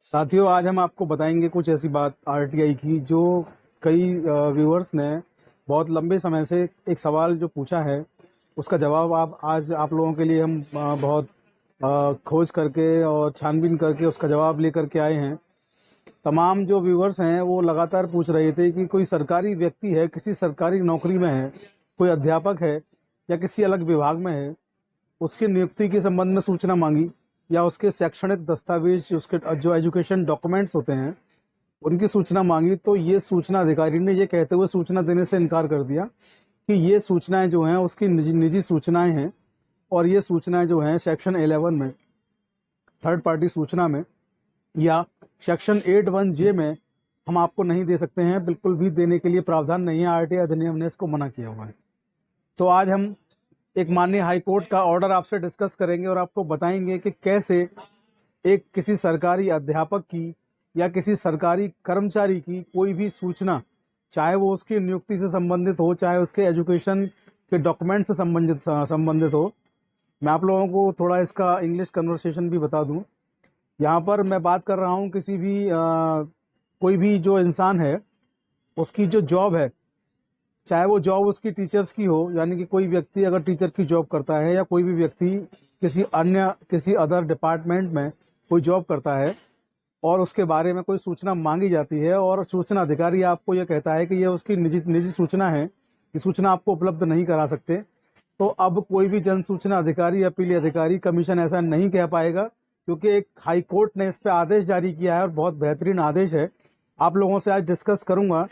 साथियों, आज हम आपको बताएंगे कुछ ऐसी बात आरटीआई की जो कई व्यूअर्स ने बहुत लंबे समय से एक सवाल जो पूछा है उसका जवाब आप आज आप लोगों के लिए हम बहुत खोज करके और छानबीन करके उसका जवाब लेकर के आए हैं। तमाम जो व्यूअर्स हैं वो लगातार पूछ रहे थे कि कोई सरकारी व्यक्ति है, किसी सरकारी नौकरी में है, कोई अध्यापक है या किसी अलग विभाग में है, उसकी नियुक्ति के संबंध में सूचना मांगी या उसके शैक्षणिक दस्तावेज, उसके जो एजुकेशन डॉक्यूमेंट्स होते हैं उनकी सूचना मांगी, तो ये सूचना अधिकारी ने ये कहते हुए सूचना देने से इनकार कर दिया कि ये सूचनाएं जो हैं उसकी निजी सूचनाएं हैं और ये सूचनाएं जो हैं सेक्शन 11 में, थर्ड पार्टी सूचना में या सेक्शन 81J में हम आपको नहीं दे सकते हैं, बिल्कुल भी देने के लिए प्रावधान नहीं है। आरटीआई अधिनियम ने इसको मना किया हुआ है। तो आज हम एक माननीय हाईकोर्ट का ऑर्डर आपसे डिस्कस करेंगे और आपको बताएंगे कि कैसे एक किसी सरकारी अध्यापक की या किसी सरकारी कर्मचारी की कोई भी सूचना, चाहे वो उसकी नियुक्ति से संबंधित हो, चाहे उसके एजुकेशन के डॉक्यूमेंट से संबंधित हो। मैं आप लोगों को थोड़ा इसका इंग्लिश कन्वर्सेशन भी बता दूं। यहाँ पर मैं बात कर रहा हूँ किसी भी कोई भी जो इंसान है उसकी जो जॉब है, चाहे वो जॉब उसकी टीचर्स की हो, यानी कि कोई व्यक्ति अगर टीचर की जॉब करता है या कोई भी व्यक्ति किसी अदर डिपार्टमेंट में कोई जॉब करता है और उसके बारे में कोई सूचना मांगी जाती है और सूचना अधिकारी आपको ये कहता है कि ये उसकी निजी सूचना है, ये सूचना आपको उपलब्ध नहीं करा सकते, तो अब कोई भी जन सूचना अधिकारी, अपील अधिकारी, कमीशन ऐसा नहीं कह पाएगा, क्योंकि एक हाई कोर्ट ने इस पर आदेश जारी किया है और बहुत बेहतरीन आदेश है। आप लोगों से आज डिस्कस करूंगा।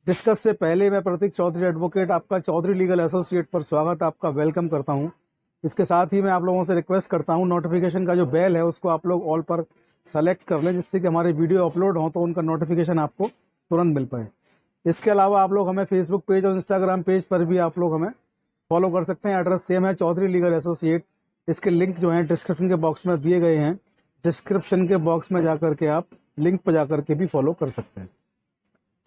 डिस्कस से पहले मैं प्रतीक चौधरी एडवोकेट आपका चौधरी लीगल एसोसिएट पर स्वागत, आपका वेलकम करता हूं। इसके साथ ही मैं आप लोगों से रिक्वेस्ट करता हूं नोटिफिकेशन का जो बेल है उसको आप लोग ऑल पर सेलेक्ट कर लें, जिससे कि हमारे वीडियो अपलोड हों तो उनका नोटिफिकेशन आपको तुरंत मिल पाए। इसके अलावा आप लोग हमें फेसबुक पेज और इंस्टाग्राम पेज पर भी आप लोग हमें फॉलो कर सकते हैं। एड्रेस सेम है, चौधरी लीगल एसोसिएट। इसके लिंक जो हैं डिस्क्रिप्शन के बॉक्स में दिए गए हैं, डिस्क्रिप्शन के बॉक्स में जाकर के आप लिंक पर जाकर के भी फॉलो कर सकते हैं।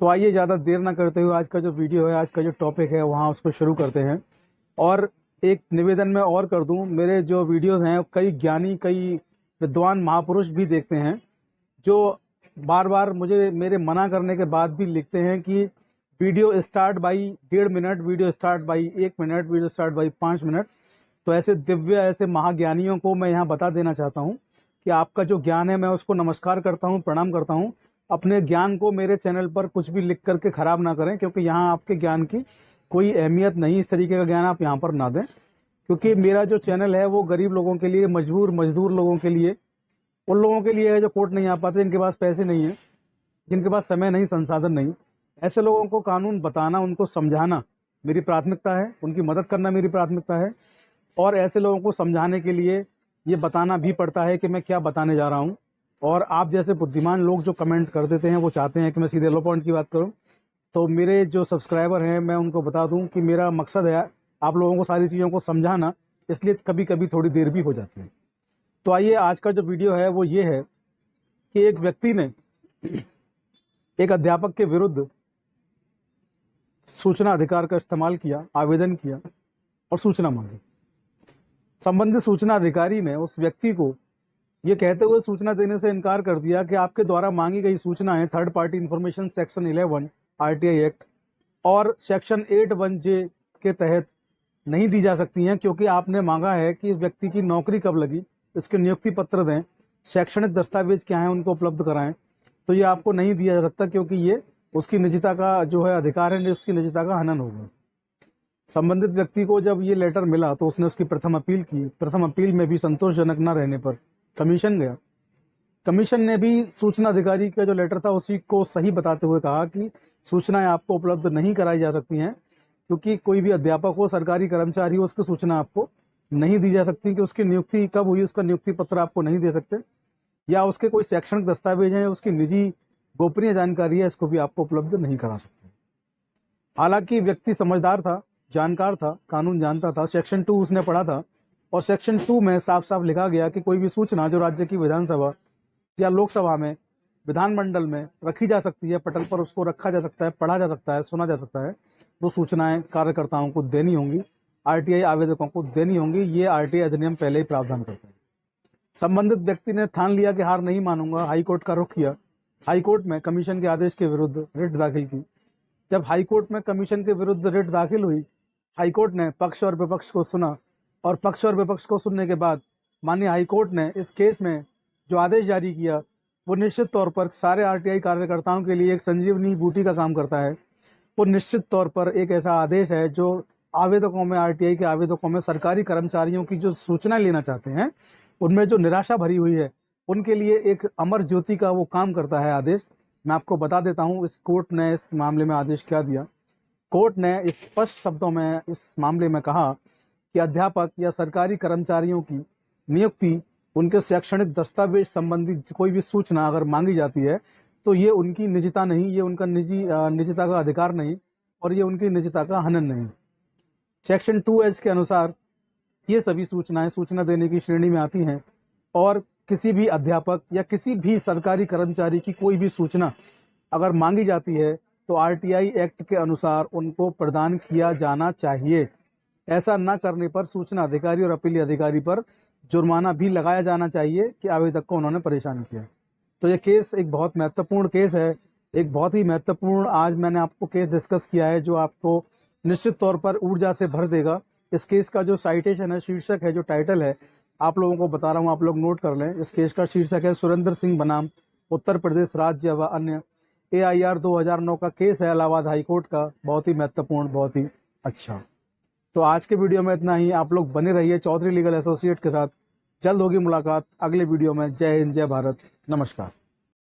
तो आइए ज़्यादा देर ना करते हुए आज का जो वीडियो है, आज का जो टॉपिक है वहाँ उसको शुरू करते हैं। और एक निवेदन मैं और कर दूं, मेरे जो वीडियोस हैं कई ज्ञानी, कई विद्वान महापुरुष भी देखते हैं जो बार बार मुझे मेरे मना करने के बाद भी लिखते हैं कि video start by 1.5 minute, video start by 1 minute, video start by 5 minute. तो ऐसे दिव्य, ऐसे महाज्ञानियों को मैं यहाँ बता देना चाहता हूँ कि आपका जो ज्ञान है मैं उसको नमस्कार करता हूँ, प्रणाम करता हूँ। अपने ज्ञान को मेरे चैनल पर कुछ भी लिख करके खराब ना करें, क्योंकि यहाँ आपके ज्ञान की कोई अहमियत नहीं। इस तरीके का ज्ञान आप यहाँ पर ना दें, क्योंकि मेरा जो चैनल है वो गरीब लोगों के लिए, मजबूर मजदूर लोगों के लिए, उन लोगों के लिए है जो कोर्ट नहीं आ पाते, जिनके पास पैसे नहीं है, जिनके पास समय नहीं, संसाधन नहीं। ऐसे लोगों को कानून बताना, उनको समझाना मेरी प्राथमिकता है, उनकी मदद करना मेरी प्राथमिकता है। और ऐसे लोगों को समझाने के लिए ये बताना भी पड़ता है कि मैं क्या बताने जा रहा हूँ। और आप जैसे बुद्धिमान लोग जो कमेंट कर देते हैं वो चाहते हैं कि मैं सीधे लो पॉइंट की बात करूं। तो मेरे जो सब्सक्राइबर हैं मैं उनको बता दूं कि मेरा मकसद है आप लोगों को सारी चीज़ों को समझाना, इसलिए कभी कभी थोड़ी देर भी हो जाती है। तो आइए, आज का जो वीडियो है वो ये है कि एक व्यक्ति ने एक अध्यापक के विरुद्ध सूचना अधिकार का इस्तेमाल किया, आवेदन किया और सूचना मांगी। संबंधित सूचना अधिकारी ने उस व्यक्ति को ये कहते हुए सूचना देने से इनकार कर दिया कि आपके द्वारा मांगी गई सूचनाएं third party information section 11 RTI act और सेक्शन 81J के तहत नहीं दी जा सकती हैं, क्योंकि आपने मांगा है कि व्यक्ति की नौकरी कब लगी, इसके नियुक्ति पत्र दें, शैक्षणिक दस्तावेज क्या हैं उनको उपलब्ध कराएं। तो ये आपको नहीं दिया जा सकता, क्योंकि ये उसकी निजता का जो है अधिकार है, उसकी निजता का हनन होगा। संबंधित व्यक्ति को जब ये लेटर मिला तो उसने उसकी प्रथम अपील की। प्रथम अपील में भी संतोषजनक न रहने पर कमीशन गया। कमीशन ने भी सूचना अधिकारी का जो लेटर था उसी को सही बताते हुए कहा कि सूचनाएं आपको उपलब्ध नहीं कराई जा सकती हैं, क्योंकि कोई भी अध्यापक हो, सरकारी कर्मचारी हो, उसकी सूचना आपको नहीं दी जा सकती कि उसकी नियुक्ति कब हुई, उसका नियुक्ति पत्र आपको नहीं दे सकते, या उसके कोई शैक्षणिक दस्तावेज हैं, उसकी निजी गोपनीय जानकारी है, इसको भी आपको उपलब्ध नहीं करा सकते। हालांकि व्यक्ति समझदार था, जानकार था, कानून जानता था, सेक्शन 2 उसने पढ़ा था और सेक्शन 2 में साफ साफ लिखा गया कि कोई भी सूचना जो राज्य की विधानसभा या लोकसभा में, विधानमंडल में रखी जा सकती है, पटल पर उसको रखा जा सकता है, पढ़ा जा सकता है, सुना जा सकता है, वो सूचनाएं कार्यकर्ताओं को देनी होंगी, आरटीआई आवेदकों को देनी होंगी। ये आरटीआई अधिनियम पहले ही प्रावधान करता है। संबंधित व्यक्ति ने ठान लिया कि हार नहीं मानूंगा, हाई कोर्ट का रुख किया। हाई कोर्ट में कमीशन के आदेश के विरुद्ध रिट दाखिल की। जब हाई कोर्ट में कमीशन के विरुद्ध रिट दाखिल हुई, हाई कोर्ट ने पक्ष और विपक्ष को सुना और पक्ष और विपक्ष को सुनने के बाद माननीय हाई कोर्ट ने इस केस में जो आदेश जारी किया वो निश्चित तौर पर सारे आरटीआई कार्यकर्ताओं के लिए एक संजीवनी बूटी का काम करता है। वो निश्चित तौर पर एक ऐसा आदेश है जो आवेदकों में, आरटीआई के आवेदकों में, सरकारी कर्मचारियों की जो सूचना लेना चाहते हैं उनमें जो निराशा भरी हुई है उनके लिए एक अमर ज्योति का वो काम करता है आदेश। मैं आपको बता देता हूँ इस कोर्ट ने इस मामले में आदेश क्या दिया। कोर्ट ने स्पष्ट शब्दों में इस मामले में कहा कि अध्यापक या सरकारी कर्मचारियों की नियुक्ति, उनके शैक्षणिक दस्तावेज संबंधी कोई भी सूचना अगर मांगी जाती है तो ये उनकी निजता नहीं, ये उनका निजता का अधिकार नहीं और ये उनकी निजता का हनन नहीं। सेक्शन 2H के अनुसार ये सभी सूचनाएं सूचना देने की श्रेणी में आती हैं और किसी भी अध्यापक या किसी भी सरकारी कर्मचारी की कोई भी सूचना अगर मांगी जाती है तो आरटीआई एक्ट के अनुसार उनको प्रदान किया जाना चाहिए। ऐसा न करने पर सूचना अधिकारी और अपीली अधिकारी पर जुर्माना भी लगाया जाना चाहिए कि आवेदक को उन्होंने परेशान किया। तो ये केस एक बहुत महत्वपूर्ण केस है, एक बहुत ही महत्वपूर्ण आज मैंने आपको केस डिस्कस किया है जो आपको निश्चित तौर पर ऊर्जा से भर देगा। इस केस का जो साइटेशन है, शीर्षक है, जो टाइटल है, आप लोगों को बता रहा हूँ, आप लोग नोट कर लें। इस केस का शीर्षक है सुरेंद्र सिंह बनाम उत्तर प्रदेश राज्य व अन्य, AIR 2009 का केस है, इलाहाबाद हाई कोर्ट का। बहुत ही महत्वपूर्ण, बहुत ही अच्छा। तो आज के वीडियो में इतना ही। आप लोग बने रहिए चौधरी लीगल एसोसिएट के साथ। जल्द होगी मुलाकात अगले वीडियो में। जय हिंद, जय भारत, नमस्कार।